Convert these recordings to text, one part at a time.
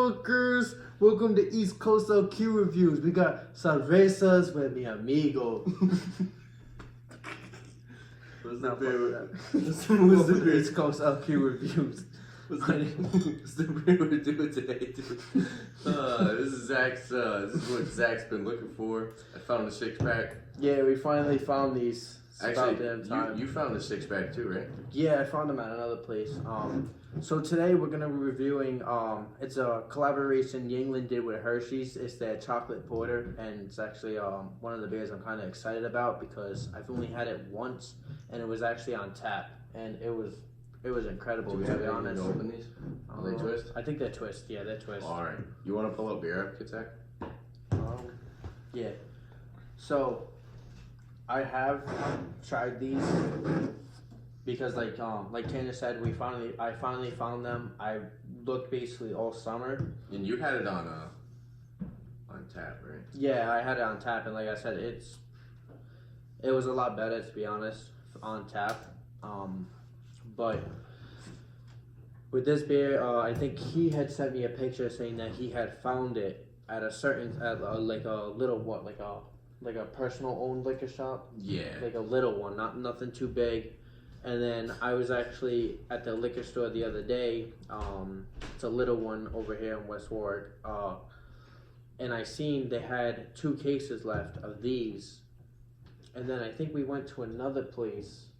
motherfuckers? Welcome to East Coast LQ Reviews. We got cervezas with mi amigo. What's Nah, the beer? East Coast LQ Reviews. What's the beer we're doing today, dude? This is Zach's. This is what Zach's been looking for. I found a 6-pack. Yeah, we finally found these. Actually, you found a 6-pack too, right? Yeah, I found them at another place. So today we're gonna be reviewing. It's a collaboration Yuengling did with Hershey's. It's their chocolate porter, and it's actually one of the beers I'm kind of excited about because I've only had it once, and it was actually on tap, and it was incredible. Do we have anything to open these? Are they twist? I think they're twist. Yeah, they're twist. All right. You want to pull up beer up, Zach? Yeah. So I have tried these because, like Tanner said, I finally found them. I looked basically all summer. And you had it on tap, right? Yeah, I had it on tap, and like I said, it was a lot better, to be honest, on tap. But with this beer, I think he had sent me a picture saying that he had found it at a certain, like a personal owned liquor shop. Yeah. Like a little one, nothing too big. And then I was actually at the liquor store the other day. It's a little one over here in West Warwick. And I seen they had 2 cases left of these. And then I think we went to another place.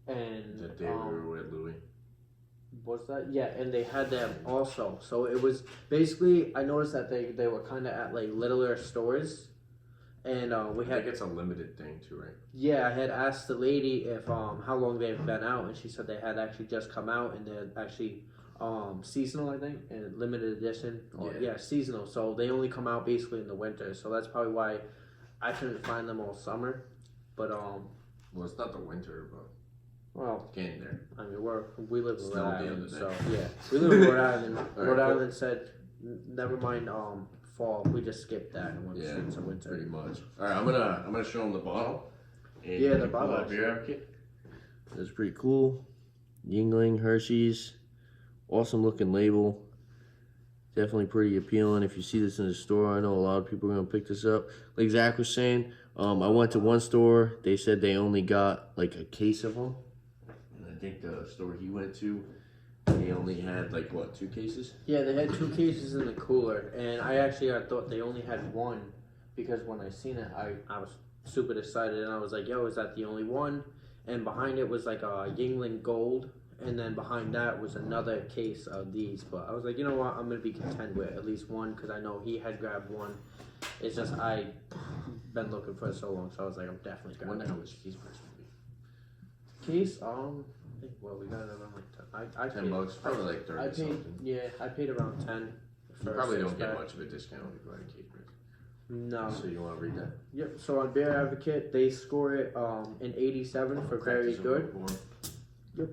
And The day we were with Louis. was that? Yeah, and they had them also. So it was basically, I noticed that they were kind of at like littler stores. And we had. I think it's a limited thing too, right? Yeah, I had asked the lady if how long they've been out, and she said they had actually just come out, and they're actually seasonal, I think, and limited edition. Yeah, seasonal. So they only come out basically in the winter. So that's probably why I couldn't find them all summer. But well, it's not the winter, but well, getting there. I mean, we live in Rhode Island, so yeah, we live in Rhode Island. Rhode Island said, never mind fall. We just skipped that and went straight to winter. Pretty much. All right, I'm gonna show them the bottle. And yeah, the bottle. It's pretty cool. Yuengling Hershey's, awesome looking label. Definitely pretty appealing. If you see this in the store, I know a lot of people are gonna pick this up. Like Zach was saying, I went to one store. They said they only got like a case of them. And I think the store he went to, they only had like what, 2 cases? Yeah, they had 2 cases in the cooler, and I thought they only had 1 because when I seen it, I was super excited, and I was like, "Yo, is that the only one?" And behind it was like a Yuengling Gold, and then behind that was another case of these. But I was like, you know what, I'm gonna be content with at least 1 because I know he had grabbed 1. It's just I been looking for it so long, so I was like, I'm definitely grabbing. I wonder how much case price would be. Case, well, we got it around like 10. I $10 bucks, probably like 30 something. Yeah, I paid around 10. You probably don't get much of a discount if you buy a case price. No. So you want to read that? Yep. So on Beer Advocate, they score it an 87 for very good. Yep.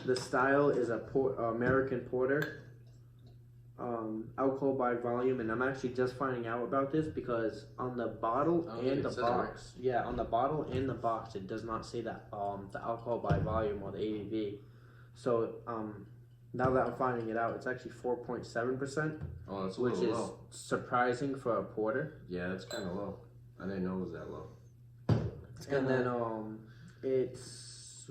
The style is a American porter. Alcohol by volume, and I'm actually just finding out about this because on the bottle and the box, on the bottle and the box, it does not say that the alcohol by volume or the ABV. So now that I'm finding it out, it's actually 4.7%. Oh, that's which is low. Surprising for a porter. Yeah, that's kind of low. I didn't know it was that low. And then it's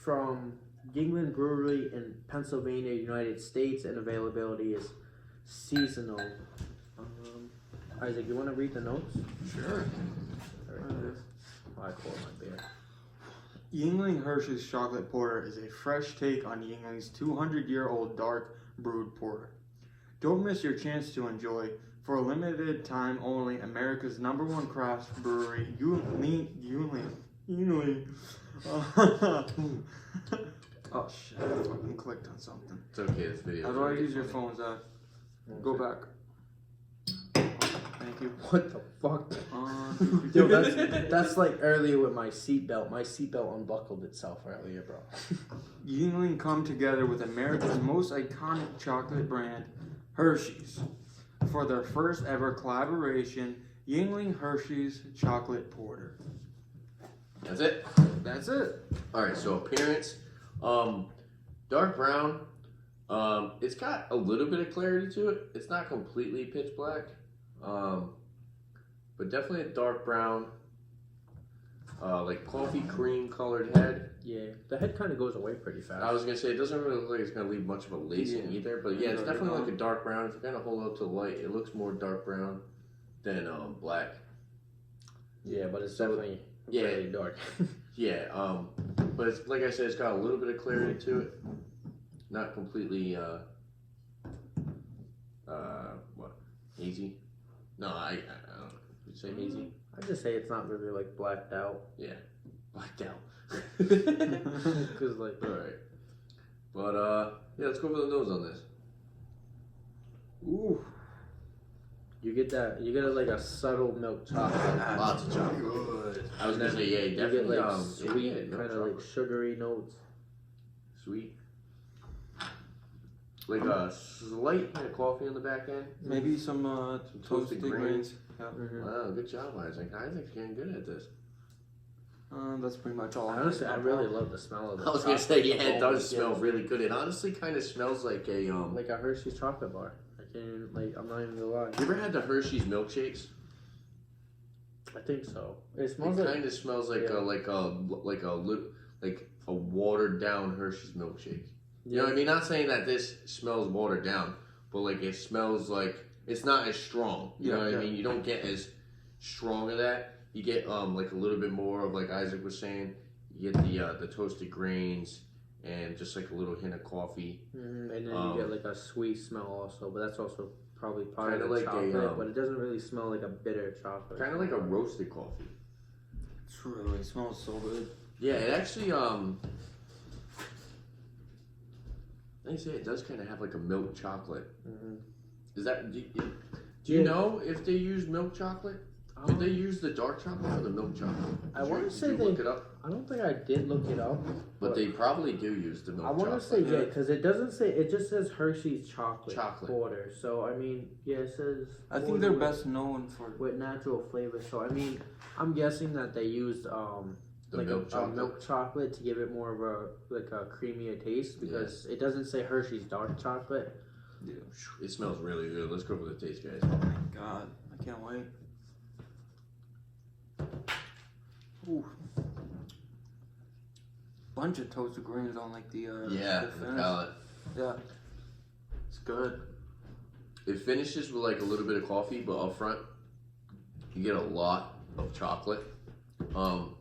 from Yuengling Brewery in Pennsylvania, United States, and availability is seasonal. Isaac, you want to read the notes? Sure. I call my beer. Yuengling Hershey's Chocolate Porter is a fresh take on Yuengling's 200-year-old dark brewed porter. Don't miss your chance to enjoy, for a limited time only, America's #1 craft brewery, Yuengling. Oh shit, I fucking clicked on something. It's okay, this video. How do I use your phone, Zach? Go back. Thank you. What the fuck? Yo, that's like earlier with my seatbelt. My seatbelt unbuckled itself earlier, bro. Yuengling come together with America's most iconic chocolate brand, Hershey's, for their first ever collaboration, Yuengling Hershey's Chocolate Porter. That's it? That's it. Alright, so appearance. Dark brown. It's got a little bit of clarity to it. It's not completely pitch black, but definitely a dark brown, like coffee cream colored head. Yeah, the head kind of goes away pretty fast. I was gonna say it doesn't really look like it's gonna leave much of a lacing either, but yeah, it's definitely like a dark brown. If you kind of hold up to the light, it looks more dark brown than black. Yeah, but it's definitely really dark. Yeah, but it's, like I said, it's got a little bit of clarity to it. Not completely what, hazy? No, I don't know. Would you say hazy? I just say it's not really like blacked out. Yeah, blacked out. Cause like, all right, but yeah, let's go for the nose on this. ooh, you get like a subtle milk chocolate. Lots of chocolate. Good. I was gonna say, yeah, You definitely get like sweet, yeah, kind of like sugary notes. sweet. Like a slight hint of coffee on the back end. Maybe some toasted grains. Yeah. Mm-hmm. Wow, good job, Isaac. Isaac's getting good at this. That's pretty much all. Honestly, I really love the smell of it. I was gonna say, yeah, it does smell really good. It honestly kind of smells like a like a Hershey's chocolate bar. I'm not even gonna lie. You ever had the Hershey's milkshakes? I think so. It It smells like kind of smells like a watered down Hershey's milkshake. You know what I mean? Not saying that this smells watered down, but like it smells like it's not as strong. You know what I mean? You don't get as strong of that. You get like a little bit more of, like Isaac was saying, you get the toasted grains and just like a little hint of coffee. And then you get like a sweet smell also, but that's also probably part of the like chocolate. But it doesn't really smell like a bitter chocolate. Kind of like a roasted coffee. Truly, it smells so good. Yeah, it actually they say it does kind of have like a milk chocolate. Mm-hmm. Is that do you know if they use milk chocolate? Did they use the dark chocolate or the milk chocolate? I want to say did you look it up? I don't think I did look it up, But they probably do use the milk I want to chocolate. say because it doesn't say, it just says Hershey's chocolate Chocolate. porter. So I mean, yeah, it says. I think they're best known for with natural flavors. So I mean, I'm guessing that they used like milk chocolate. milk chocolate to give it more of a creamier taste, because it doesn't say Hershey's dark chocolate. Yeah. It smells really good. Let's go for the taste, guys. Oh my god, I can't wait. Ooh. Bunch of toasted grains on like the Yeah, the the palate. Yeah, it's good. It finishes with like a little bit of coffee, but up front you get a lot of chocolate. I'm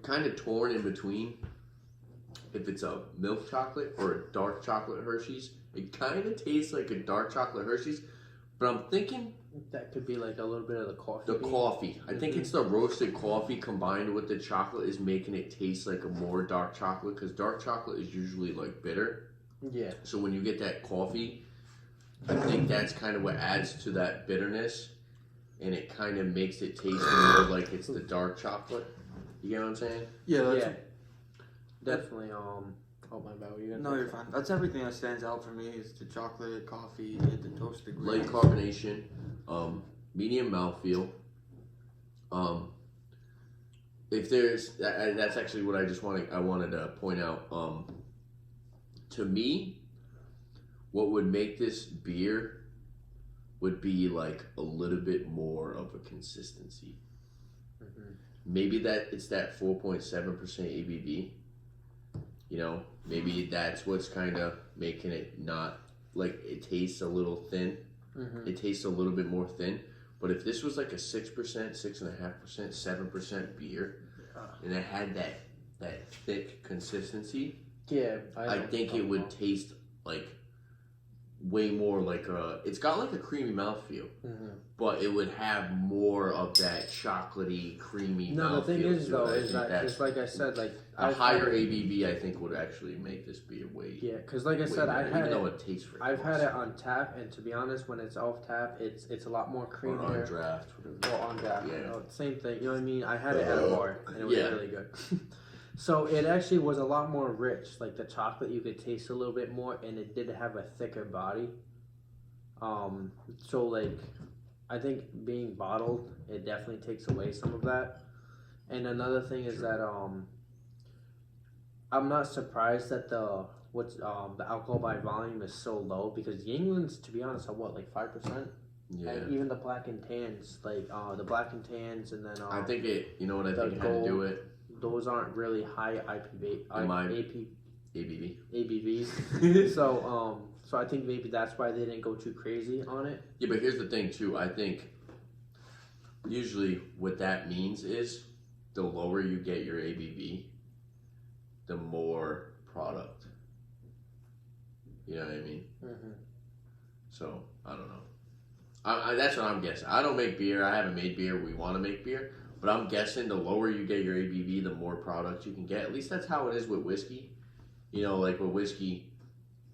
kind of torn in between if it's a milk chocolate or a dark chocolate Hershey's. It kind of tastes like a dark chocolate Hershey's, but I'm thinking That could be like a little bit of the coffee. the coffee. I think it's the roasted coffee combined with the chocolate is making it taste like a more dark chocolate, because dark chocolate is usually like bitter. Yeah. So when you get that coffee, I think that's kind of what adds to that bitterness, and it kind of makes it taste more like it's the dark chocolate. You get what I'm saying? Yeah, that's Yeah. Definitely. Oh my bad. You no, you're fine. That's everything that stands out for me is the chocolate, coffee, and the toasted grains. Light carbonation, medium mouthfeel. If there's that's actually what I wanted to point out. To me, what would make this beer would be like a little bit more of a consistency. Maybe that it's that 4.7% ABV. You know, maybe that's what's kind of making it not like it tastes a little thin. It tastes a little bit more thin. But if this was like a 6%, 6.5%, 7% beer, and it had that thick consistency, Yeah. I think it would taste like way more like it's got like a creamy mouthfeel, but it would have more of that chocolatey, creamy mouthfeel. No, the thing is to though, it. is that just like I said, like a higher ABV, I think, would actually make this beer way. Yeah, because like I said, better, I've had even though it. it tastes very I've had close. it on tap, and to be honest, when it's off tap, it's a lot more Or creamier. on draft, whatever. Or on draft, Yeah. you know, same thing. You know what I mean? I had it at a bar, and it was Yeah. really good. So it actually was a lot more rich. Like the chocolate, you could taste a little bit more, and it did have a thicker body. So like, I think being bottled, it definitely takes away some of that. And another thing is that I'm not surprised that the alcohol by volume is so low because Yinglings, to be honest, are what, like 5%. Yeah. And even the black and tans, like the black and tans, and then I think it. You know what I think it had gold, to do it. Those aren't really high ABV. ABVs. So I think maybe that's why they didn't go too crazy on it. Yeah, but here's the thing too. I think usually what that means is the lower you get your ABV, the more product. You know what I mean? Mm-hmm. So I don't know. That's what I'm guessing. I don't make beer. I haven't made beer. We want to make beer, but I'm guessing the lower you get your ABV, the more product you can get. At least that's how it is with whiskey. You know, like with whiskey,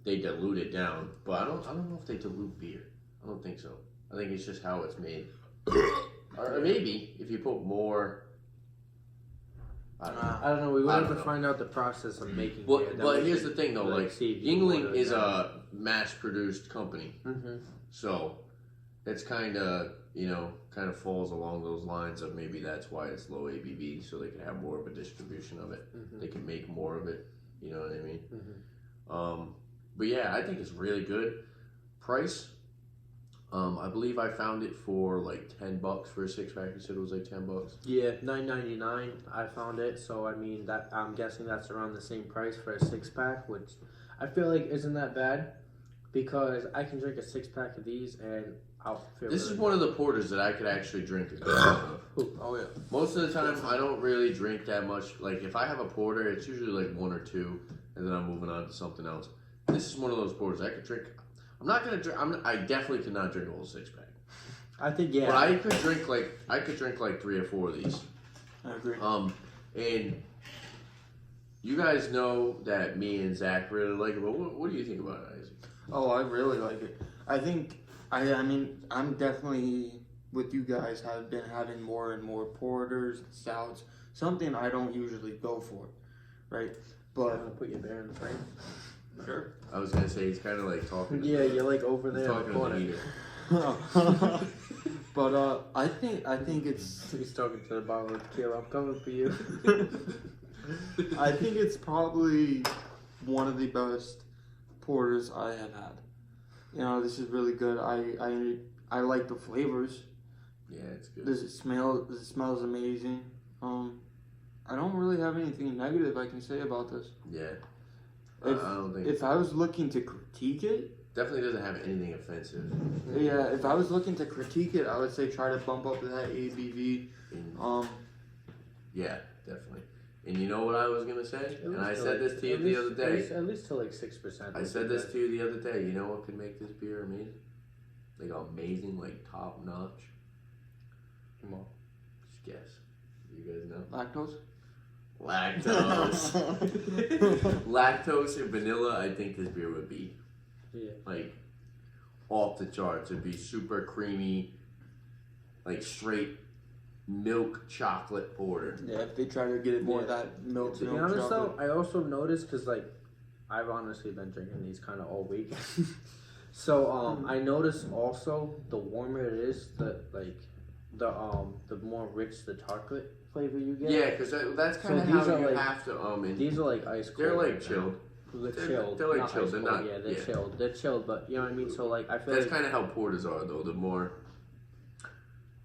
they dilute it down, but I don't know if they dilute beer. I don't think so. I think it's just how it's made. Or maybe if you put more. I don't know. We would never find out the process of making beer. But here's the thing, though. Like Yuengling is a a mass-produced company, so it's kind of falls along those lines of maybe that's why it's low ABV, so they can have more of a distribution of it. They can make more of it. You know what I mean? But yeah, I think it's really good. Price, I believe I found it for like $10 for a 6-pack. You said it was like $10. Yeah, $9.99. I found it. So I mean that I'm guessing that's around the same price for a 6-pack, which I feel like isn't that bad because I can drink a 6-pack of these and I'll feel. This really is one of the porters that I could actually drink a good amount of. Oh yeah. Most of the time, I don't really drink that much. Like if I have a porter, it's usually like 1 or 2, and then I'm moving on to something else. This is one of those porters I could drink. I'm not gonna drink. I definitely could not drink a whole 6-pack. I think yeah. But I could drink like 3 or 4 of these. I agree. And you guys know that me and Zach really like it. But what do you think about it, Isaac? Oh, I really like it. I think I mean I'm definitely with you guys. Have been having more and more porters, stouts. Something I don't usually go for, right? But I'm gonna put your bear in the frame. sure. I was gonna say he's kind of like talking. Yeah, you're like over He's there. talking to the heater. But I think it's. He's talking to the bottle of tequila. I'm coming for you. I think it's probably one of the best porters I have had. You know, this is really good. I like the flavors. Yeah, it's good. It smells amazing. I don't really have anything negative I can say about this. Yeah. If, I don't think. If I was looking to critique it, definitely doesn't have anything offensive. yeah. If I was looking to critique it, I would say try to bump up that ABV. Yeah, definitely. And you know what I was gonna say? And I said this to you the other day. At least to like 6%. I said this to you the other day. You know what could make this beer amazing? Like amazing, like top notch. Come on. Just guess. You guys know? Lactose? Lactose. Lactose and vanilla, I think this beer would be. Yeah. Like off the charts. It'd be super creamy, like straight milk chocolate porter. Yeah, if they try to get it more of that milk. To be honest though, I also noticed because like I've honestly been drinking these kind of all week. So I noticed also the warmer it is, the more rich the chocolate flavor you get. Yeah, because that's kind of how you have to. These are like ice cold. They're like chilled. They're chilled. They're like chilled. They're not. Yeah, they're chilled. They're chilled, but you know what I mean. So like I feel that's kind of how porters are though. The more,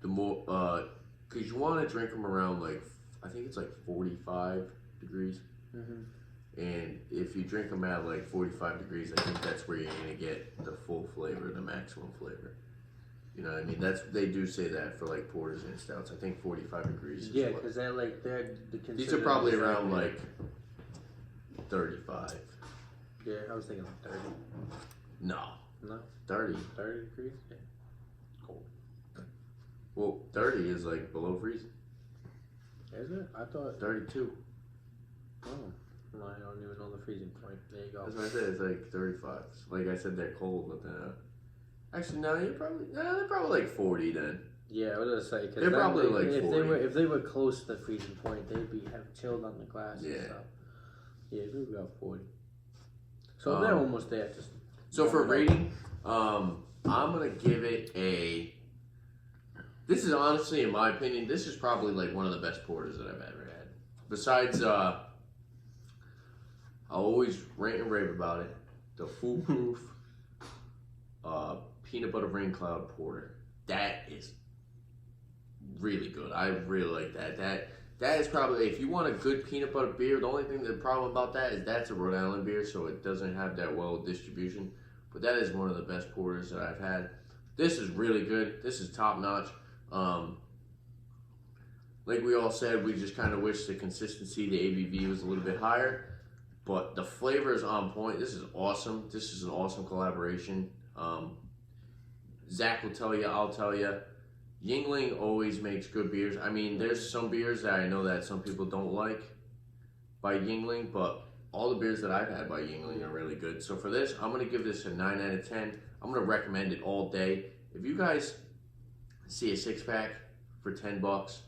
because you want to drink them around like I think it's like 45 degrees. And if you drink them at like 45 degrees, I think that's where you're gonna get the full flavor, the maximum flavor. You know what I mean? They do say that for like porters and stouts. I think 45 degrees. Yeah, because they're these are probably around like 35. Yeah, I was thinking like 30. No. 30. 30 degrees. Yeah. Cold. Well, 30 is like below freezing. Is it? I thought 32. Oh. No, I don't even know the freezing point. There you go. That's what I said. It's like 35. Like I said, they're cold, but actually, no, they're probably like 40 then. Yeah, I was gonna say because they're probably like 40. If they were close to the freezing point, they'd have chilled on the glass. Yeah. And stuff. Yeah, we got 40. So they're almost there. So for rating, I'm gonna give it a. This is honestly, in my opinion, this is probably like one of the best porters that I've ever had. Besides I always rant and rave about it. The foolproof peanut butter rain cloud porter. That is really good. I really like that. That is probably, if you want a good peanut butter beer, the only thing, the problem about that is that's a Rhode Island beer, so it doesn't have that well distribution. But that is one of the best porters that I've had. This is really good. This is top notch. Like we all said, we just kind of wish the consistency, the ABV was a little bit higher. But the flavor is on point. This is awesome. This is an awesome collaboration. Zach will tell you, I'll tell you. Yuengling always makes good beers. I mean, there's some beers that I know that some people don't like by Yuengling, but all the beers that I've had by Yuengling are really good. So for this, I'm going to give this a 9 out of 10. I'm going to recommend it all day. If you guys see a 6-pack for $10,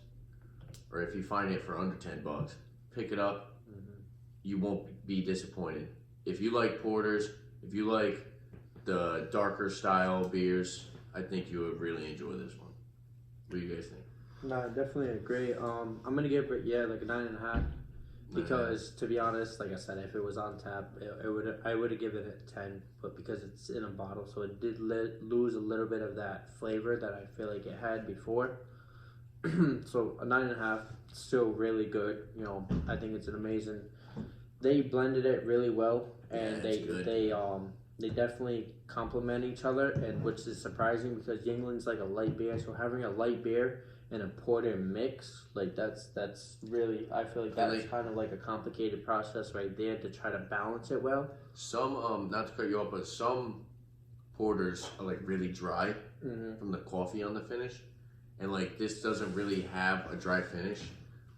or if you find it for under $10, pick it up. You won't be disappointed. If you like porters, if you like the darker style beers, I think you would really enjoy this one. What do you guys think? No, definitely agree. I'm gonna give it like a 9.5, because to be honest, like I said, if it was on tap, I would have given it a 10. But because it's in a bottle, so it did lose a little bit of that flavor that I feel like it had before. So a 9.5, still really good. You know, I think it's an amazing. They blended it really well, and they definitely complement each other, and which is surprising because Yuengling's like a light beer, so having a light beer and a porter mix, like that's really, I feel like that's kind of like a complicated process right there to try to balance it well. Some not to cut you off, but some porters are like really dry from the coffee on the finish, and like this doesn't really have a dry finish.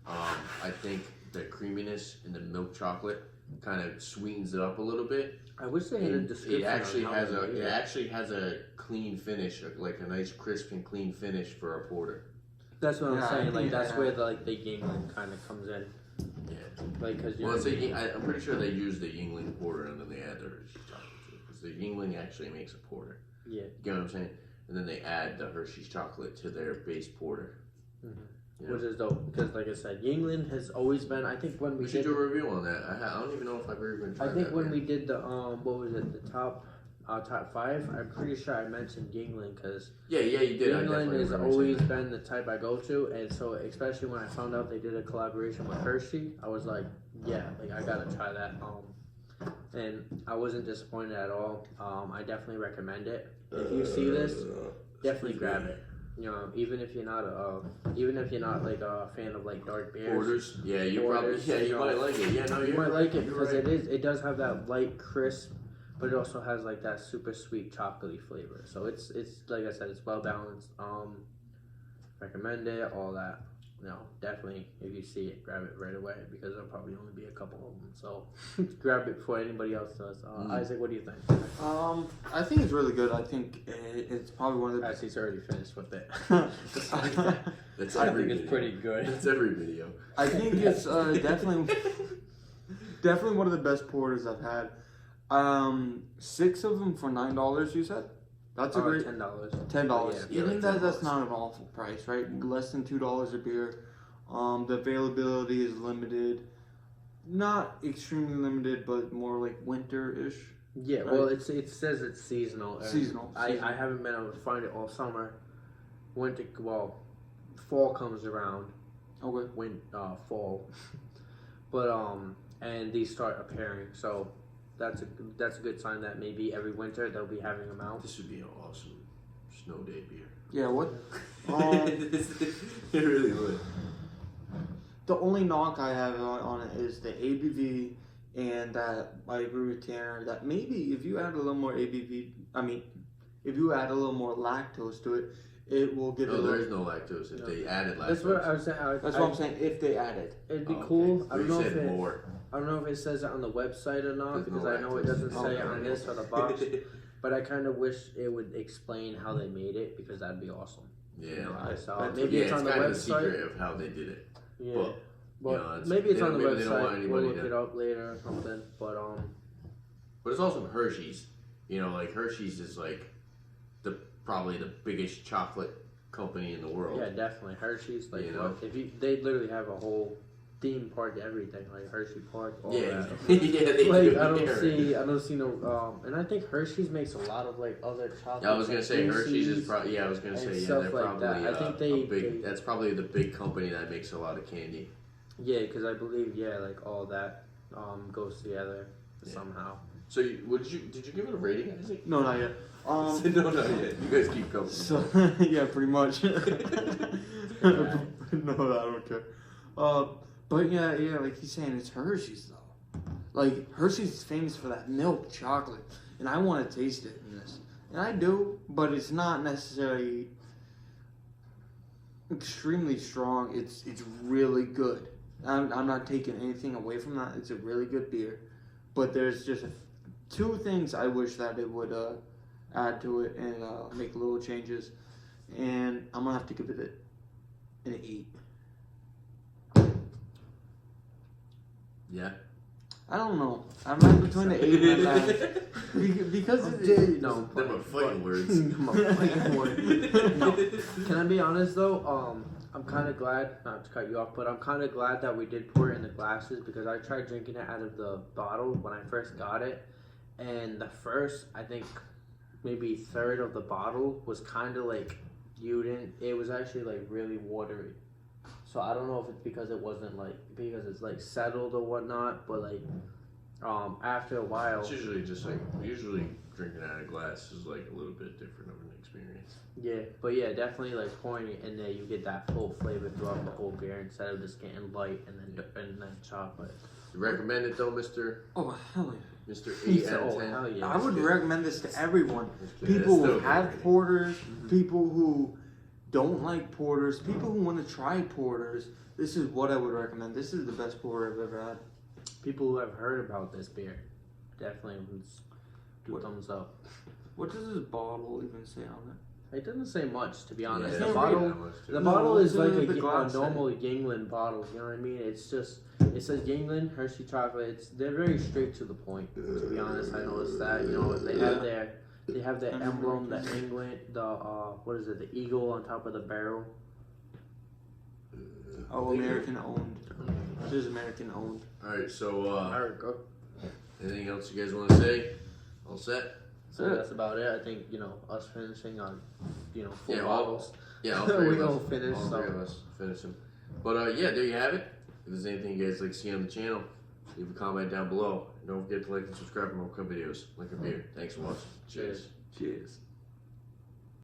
I think the creaminess in the milk chocolate kind of sweetens it up a little bit. I wish they had a description. It actually has a clean finish, like a nice crisp and clean finish for a porter. That's what I'm saying. Like that's where the Yuengling kind of comes in. Yeah. Like because I'm pretty sure they use the Yuengling porter and then they add the Hershey's chocolate to it, because the Yuengling actually makes a porter. Yeah. You know what I'm saying? And then they add the Hershey's chocolate to their base porter. Which is dope, because like I said, Yuengling has always been, I think when we should do a review on that. I don't even know if I've ever even tried that. I think when we did the, what was it, the top 5, I'm pretty sure I mentioned Yuengling, because you did. Yuengling has always been the type I go to, and so especially when I found out they did a collaboration with Hershey, I was like, yeah, like I gotta try that. And I wasn't disappointed at all. I definitely recommend it. If you see this, definitely grab it. You know, even if you're not like a fan of like dark beers, porters, you might like it. Yeah, no, you might like it because it does have that light crisp, but it also has like that super sweet chocolatey flavor. So it's like I said, it's well balanced. Recommend it, all that. You know, definitely if you see it, grab it right away, because there'll probably only be a couple of them. So grab it before anybody else does. Isaac, what do you think? I think it's really good. I think it's probably one of the. He's already finished with it. That's I think it's pretty good. That's every video. I think it's definitely one of the best porters I've had. 6 of them for $9. You said that's a great $10. $10. Yeah, I think like that's not an awful price, right? Less than $2 a beer. The availability is limited, not extremely limited, but more like winter-ish. Yeah, right? well, it says it's seasonal. Seasonal. I haven't been able to find it all summer. Fall comes around. Okay. Fall, but and these start appearing. So that's a good sign that maybe every winter they'll be having them out. This would be an awesome snow day beer. Yeah. What? It really would. The only knock I have on it is the ABV, and that I agree with Tanner that maybe if you add a little more ABV, if you add a little more lactose to it, it will give it. No, there is no lactose. If they added lactose, that's what I was saying. That's what I'm saying. If they add it, it'd be cool. I don't know if more. I don't know if it says it on the website or not, because I know it doesn't say it on this or the box. But I kind of wish it would explain how they made it, because that'd be awesome. Yeah, you know, I saw it. Maybe it's on the website. It's kind of a secret of how they did it. Yeah. But maybe it's on the website. We'll look it up later or something. But it's also Hershey's. You know, like Hershey's is like probably the biggest chocolate company in the world. Yeah, definitely Hershey's. Like, you know? They literally have a whole theme park everything, like Hershey Park, all Yeah, that. yeah, they Like do. I don't see no and I think Hershey's makes a lot of like other chocolate. Yeah, I was gonna say Hershey's is Reese's probably. Yeah, I was gonna and say yeah, stuff they're like probably. that. I think a big. That's probably the big company that makes a lot of candy. Yeah, because I believe like all that goes together somehow. So, did you give it a rating, Isaac? No, not yet. No, not yet. You guys keep going. So yeah, pretty much. No, I don't care. But yeah, like he's saying, it's Hershey's though. Like Hershey's is famous for that milk chocolate, and I want to taste it in this, and I do, but it's not necessarily extremely strong. It's really good. I'm not taking anything away from that. It's a really good beer, but there's just two things I wish that it would add to it and make little changes, and I'm gonna have to give it an 8. Yeah. I don't know. I'm not between the 8 and the 9 because No, Them are fighting words. No. Can I be honest though? I'm kind of glad, not to cut you off, but I'm kind of glad that we did pour it in the glasses because I tried drinking it out of the bottle when I first got it, and the first, I think, maybe third of the bottle was kind of like it was actually like really watery. So I don't know if it's because it wasn't like, because it's like settled or whatnot, but like, after a while. It's usually just like, usually drinking out of glass is like a little bit different of an experience. Yeah, but yeah, definitely like pouring it in there, you get that full flavor throughout the whole beer instead of just getting light and then chocolate. You recommend it though, Mr. Oh hell yeah. Mr. 8 out of 10? Hell yeah. I would recommend this to everyone. Yeah, People it's who still have good. porters, people who don't like porters, people who want to try porters. This is what I would recommend. This is the best porter I've ever had. People who have heard about this beer definitely would do What? thumbs up. What does this bottle even say on it? It doesn't say much, to be honest. Yeah, The it bottle, doesn't read that much, too. the No, bottle is it's like in the a glass normal Yuengling bottle. You know what I mean? It's just, it says Yuengling Hershey chocolate. They're very straight to the point. To be honest, I noticed that. You know, they have their emblem, the England, what is it? The eagle on top of the barrel. Oh, American owned. This is American owned. Alright, so, America. anything else you guys want to say? All set? So that's about it. I think, you know, us finishing on, you know, full Yeah, bottles. Yeah, all three We of all us. finished, All three so. of us finish them. But yeah, there you have it. If there's anything you guys like to see on the channel, leave a comment down below. And don't forget to like and subscribe for more videos. Like a beer. Thanks for watching. Cheers. Cheers.